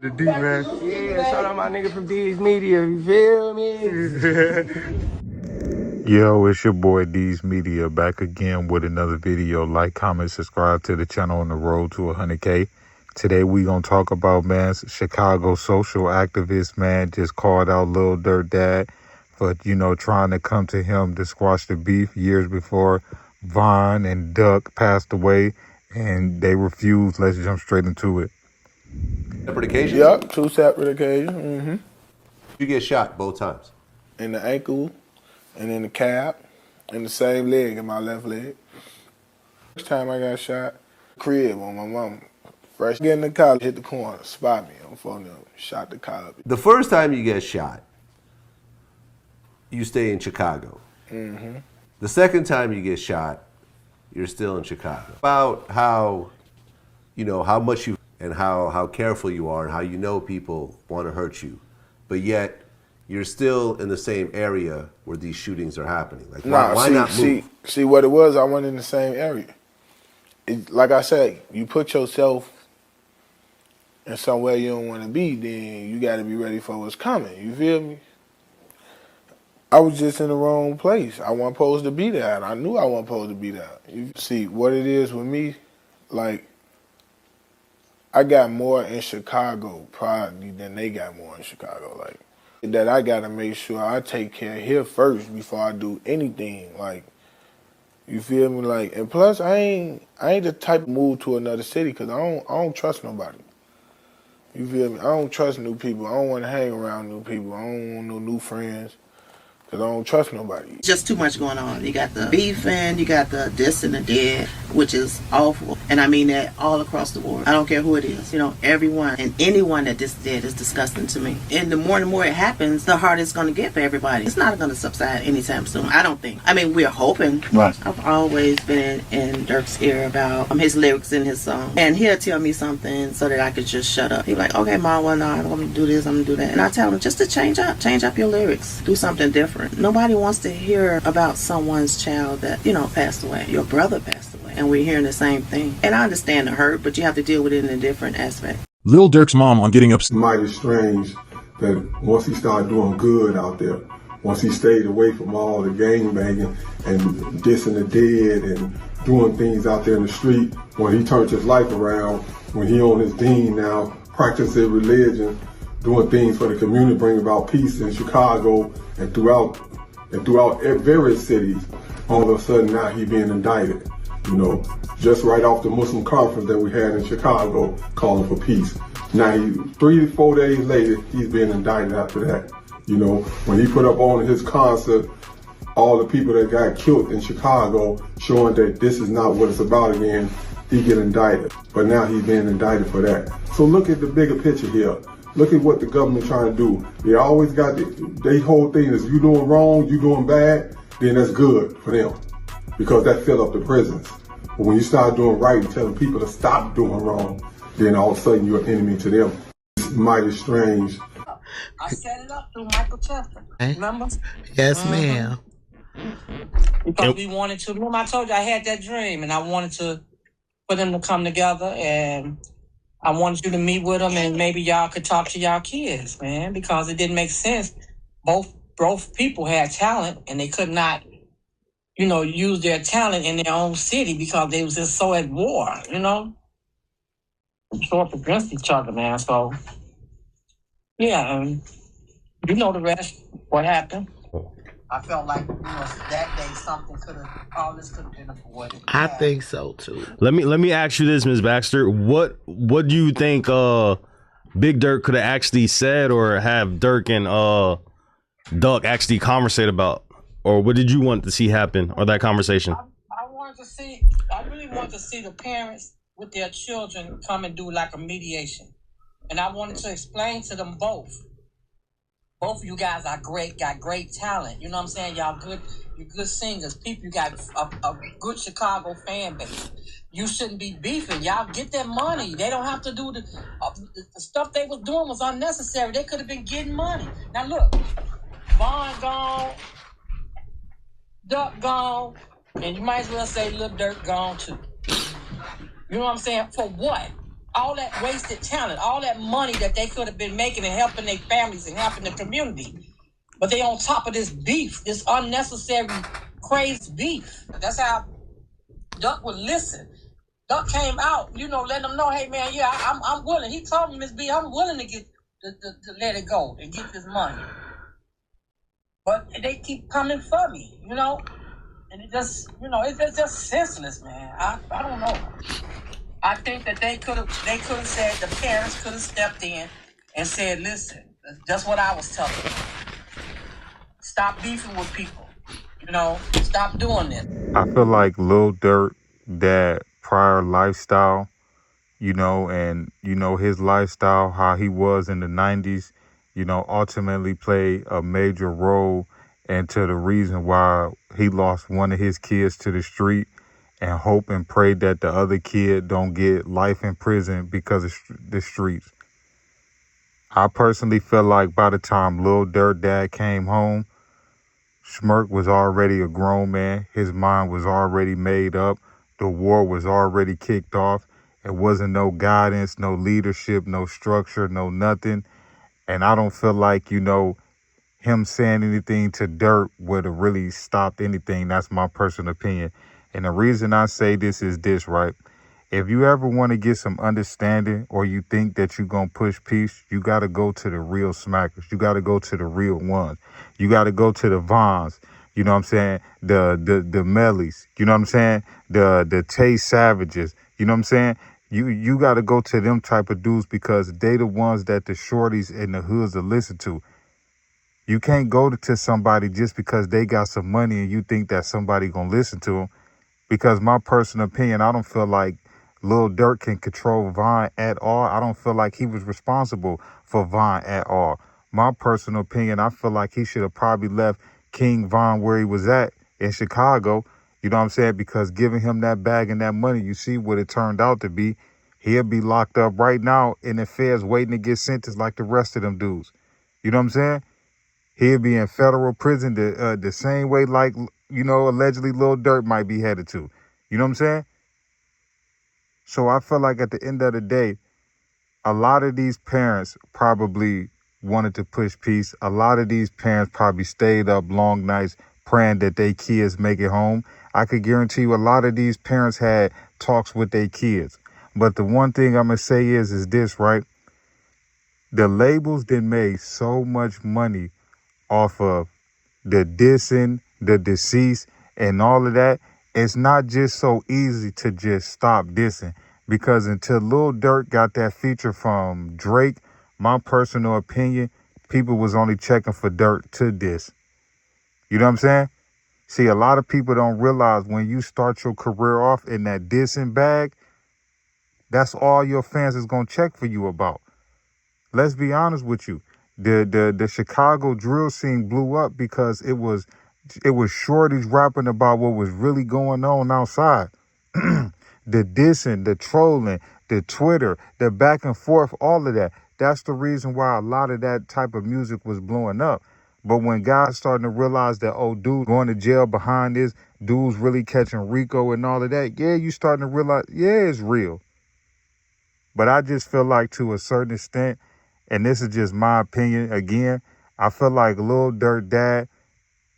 The D, man. Yeah, shout out my nigga from D's Media, you feel me? Yo, it's your boy D's Media back again with another video. Like, comment, subscribe to the channel on the road to 100K. Today we gonna talk about, man, Chicago social activist, man, just called out Lil Durk dad for, trying to come to him to squash the beef years before Von and Duck passed away, and they refused. Let's jump straight into it. Separate occasions? Yep, two separate occasions. You get shot both times? In the ankle and in the calf, in the same leg, in my left leg. First time I got shot, crib on my mama. Fresh getting to college, hit the corner, spot me on phone number, shot the car. The first time you get shot, you stay in Chicago. The second time you get shot, you're still in Chicago. About how, how much you, and how careful you are, and how you know people want to hurt you, but yet you're still in the same area where these shootings are happening. Like, why not move? See what it was, I went in the same area. Like I said, you put yourself in somewhere you don't want to be, then you got to be ready for what's coming. You feel me? I was just in the wrong place. I wasn't supposed to be there, and I knew I wasn't supposed to be there. You see, what it is with me, like, I got more in Chicago probably than they got more in Chicago. Like, that I got to make sure I take care of here first before I do anything. Like, you feel me? Like, and plus, I ain't the type to move to another city because I don't trust nobody. You feel me? I don't trust new people. I don't want to hang around new people. I don't want no new friends because I don't trust nobody. Just too much going on. You got the beefing, you got the this and the dead, which is awful. And I mean that all across the board. I don't care who it is. Everyone and anyone that is dead is disgusting to me. And the more it happens, the harder it's going to get for everybody. It's not going to subside anytime soon, I don't think. I mean, we're hoping. Right. I've always been in Durk's ear about his lyrics in his song. And he'll tell me something so that I could just shut up. He's like, okay, Mom, well, no, I'm going to do this, I'm going to do that. And I tell him just to change up your lyrics. Do something different. Nobody wants to hear about someone's child that, passed away. Your brother passed away. And we're hearing the same thing. And I understand the hurt, but you have to deal with it in a different aspect. Lil Durk's mom on getting upset. Mighty strange that once he started doing good out there, once he stayed away from all the gang banging and dissing the dead and doing things out there in the street, when he turned his life around, when he on his dean now, practicing religion, doing things for the community, bringing about peace in Chicago and throughout various cities, all of a sudden now he being indicted. Just right off the Muslim conference that we had in Chicago, calling for peace. Now, 3 to 4 days later, he's being indicted after that. When he put up on his concert, all the people that got killed in Chicago, showing that this is not what it's about again, he get indicted. But now he's being indicted for that. So look at the bigger picture here. Look at what the government trying to do. They always got their whole thing is you doing wrong, you doing bad, then that's good for them because that fill up the prisons. But when you start doing right and telling people to stop doing wrong, then all of a sudden you're an enemy to them. It's mighty strange. I set it up through Michael Chester. Remember? Yes, ma'am. Because we wanted to. Remember I told you I had that dream and I wanted for them to come together and I wanted you to meet with them and maybe y'all could talk to y'all kids, man, because it didn't make sense. Both people had talent and they could not, use their talent in their own city because they was just so at war, so up against each other, man. So, yeah, you know the rest, what happened. I felt like, that day all this could have been avoided. I think so too. Let me ask you this, Ms. Baxter. What do you think Big Durk could have actually said or have Durk and Duck actually conversate about? Or what did you want to see happen or that conversation? I really wanted to see the parents with their children come and do like a mediation. And I wanted to explain to them both. Both of you guys are great, got great talent. You know what I'm saying? You're good singers. People, you got a good Chicago fan base. You shouldn't be beefing. Y'all get that money. They don't have to do the stuff they was doing was unnecessary. They could have been getting money. Now look, Vaughn gone, Duck gone, and you might as well say Lil Durk gone too. You know what I'm saying? For what? All that wasted talent, all that money that they could have been making and helping their families and helping the community. But they on top of this beef, this unnecessary, crazy beef. That's how Duck would listen. Duck came out, letting them know, hey man, yeah, I'm willing. He told me, Miss B, I'm willing to get to let it go and get this money. But they keep coming for me, and it just, it's just senseless, man. I don't know. I think that they could have said, the parents could have stepped in and said, listen, that's what I was telling you. Stop beefing with people. Stop doing this. I feel like Lil Durk, that prior lifestyle, and his lifestyle, how he was in the 90s, ultimately played a major role into the reason why he lost one of his kids to the street, and hope and pray that the other kid don't get life in prison because of the streets. I personally feel like by the time Lil Durk dad came home, Schmirk was already a grown man. His mind was already made up. The war was already kicked off. It wasn't no guidance, no leadership, no structure, no nothing. And I don't feel like, him saying anything to Durk would have really stopped anything. That's my personal opinion. And the reason I say this is this, right? If you ever want to get some understanding, or you think that you're going to push peace, you got to go to the real smackers. You got to go to the real ones. You got to go to the Vons. You know what I'm saying? The Mellies. You know what I'm saying? The Tay Savages. You know what I'm saying? You got to go to them type of dudes, because they the ones that the shorties and the hoods will listen to. You can't go to somebody just because they got some money and you think that somebody going to listen to them. Because my personal opinion, I don't feel like Lil Durk can control Vine at all. I don't feel like he was responsible for Vine at all. My personal opinion, I feel like he should have probably left King Von where he was at in Chicago. You know what I'm saying? Because giving him that bag and that money, you see what it turned out to be. He'll be locked up right now in the feds waiting to get sentenced like the rest of them dudes. You know what I'm saying? He'll be in federal prison the same way like, allegedly Lil Durk might be headed to. You know what I'm saying? So I feel like at the end of the day, a lot of these parents probably wanted to push peace. A lot of these parents probably stayed up long nights praying that their kids make it home. I could guarantee you a lot of these parents had talks with their kids. But the one thing I'm going to say is this, right? The labels that made so much money off of the dissing, the deceased, and all of that. It's not just so easy to just stop dissing, because until Lil Durk got that feature from Drake, my personal opinion, people was only checking for Durk to diss. You know what I'm saying? See, a lot of people don't realize when you start your career off in that dissing bag, that's all your fans is going to check for you about. Let's be honest with you. The Chicago drill scene blew up because it was shorties rapping about what was really going on outside. The dissing, the trolling, the Twitter, the back and forth, all of that. That's the reason why a lot of that type of music was blowing up. But when guys starting to realize that, oh, dude going to jail behind this, dude's really catching Rico and all of that, yeah, you starting to realize, yeah, it's real. But I just feel like to a certain extent, and this is just my opinion, again, I feel like Lil Durk dad,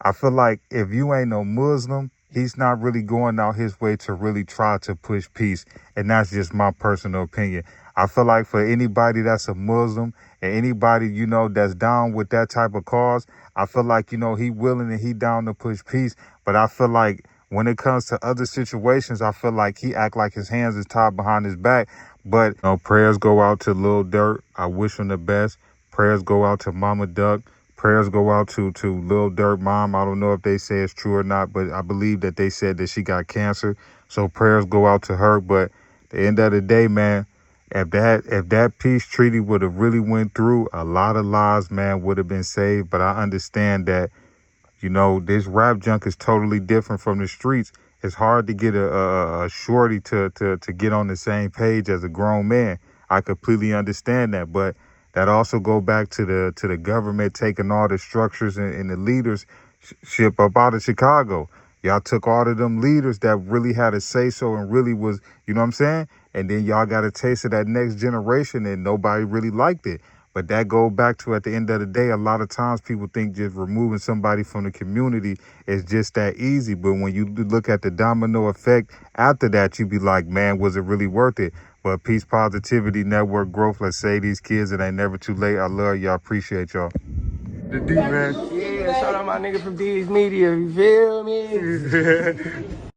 I feel like if you ain't no Muslim, he's not really going out his way to really try to push peace. And that's just my personal opinion. I feel like for anybody that's a Muslim and anybody, that's down with that type of cause, I feel like, he willing and he down to push peace. But I feel like when it comes to other situations, I feel like he act like his hands is tied behind his back. But prayers go out to Lil Durk. I wish him the best. Prayers go out to Mama Duck. Prayers go out to Lil Durk mom. I don't know if they say it's true or not, but I believe that they said that she got cancer. So prayers go out to her. But at the end of the day, man, if that peace treaty would have really went through, a lot of lives, man, would have been saved. But I understand that, this rap junk is totally different from the streets. It's hard to get a shorty to get on the same page as a grown man. I completely understand that, but that also go back to the government taking all the structures and the leadership up out of Chicago. Y'all took all of them leaders that really had a say so and really was, you know what I'm saying? and then y'all got a taste of that next generation and nobody really liked it. But that go back to, at the end of the day, a lot of times people think just removing somebody from the community is just that easy. But when you look at the domino effect after that, you be like, man, was it really worth it? But peace, positivity, network growth. Let's say these kids, it ain't never too late. I love y'all. Appreciate y'all. The D, man. Yeah, shout out my nigga from D's Media, you feel me?